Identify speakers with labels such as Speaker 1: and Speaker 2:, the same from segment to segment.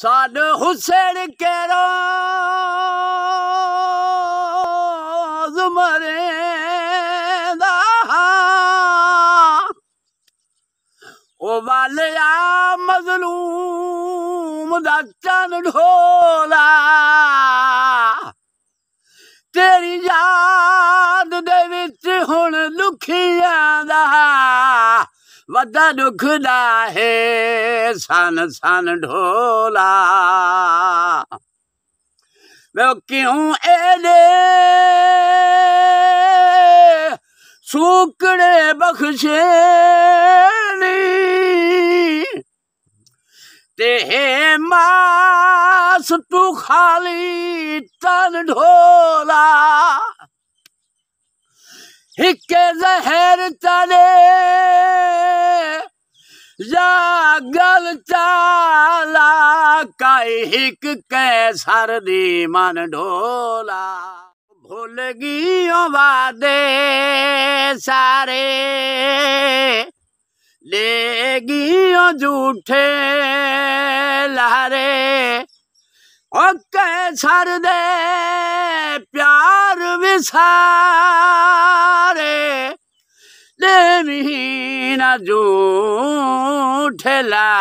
Speaker 1: साड हुसैन के रोज़ मरेंदा ओ वालिया मज़लूम दा चन ढोला तेरी याद दे विच हुण दुखियां दा वड्डा दुख दा है सन सन ढोला वे क्यों एडे सूकड़े बख्शे ते मास तू खाली तन ढोला हिके जहर तले या गल चाला काई हिक कैसर दी मन ढोला भूल गियो वादे सारे ले गियो झूठे लारे ओ कैसर दे प्यार विसारे ले मीना झूठे लारे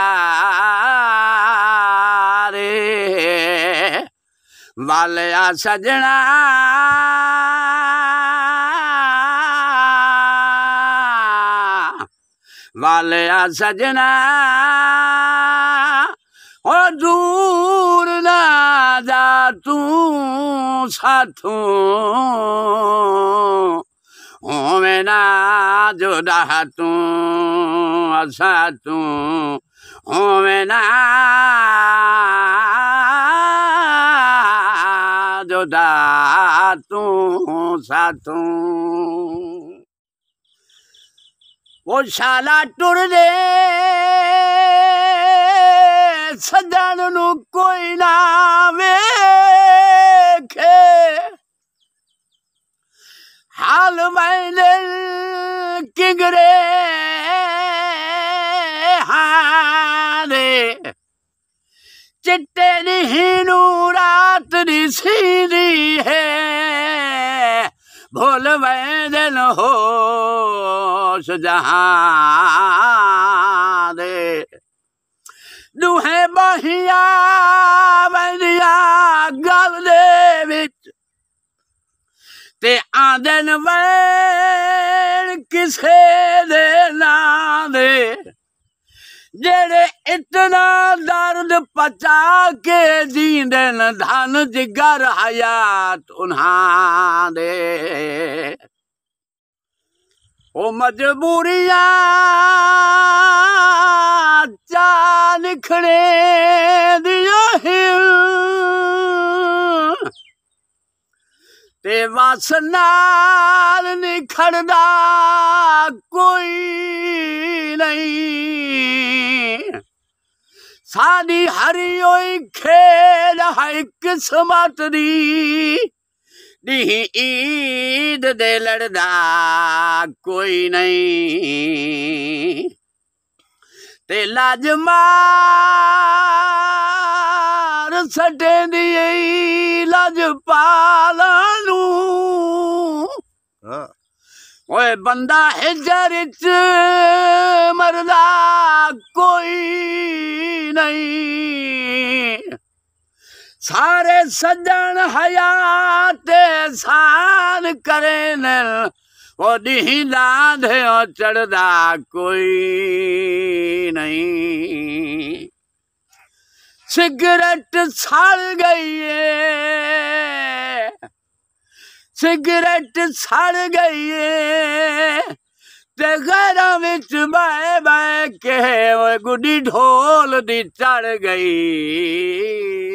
Speaker 1: वालिया सजना वालिया सजना ओ दूर ना जा तू साथों होवे ना जुदा तू असा तू होवे ना जुदा तू साथों वो शाला टुर दे सजन नू कोई ना वेखे हाल मैंने किगरे हारे चिट्टे नीनू रात दी सीधी है भूल वैदन होश जहां दे दुहे महिया वैदिया गल दे विच ते आंदन वैन किसे दे ना दे जेड़े इतना दर्द पचा के जींदन धन जिगर हयात उन्हां दे ओ मजबूरियां चा निखड़े दिया हिल ते वासनाल निखड़दा कोई नहीं साडी हरी होई खेल है किस्मत दी दी ईद दे लड़दा कोई नहीं ते लाजमार सटे दी लाजपालू ओए बंदा हिजर च मरदा कोई नहीं सारे सज्जन हयात सान करे न ओ दी लांधे चढ़दा कोई नहीं सिगरेट सड़ गई है सिगरेट सड़ गई है ते घरा विच बह के गुड्डी ढोल दी चढ़ गई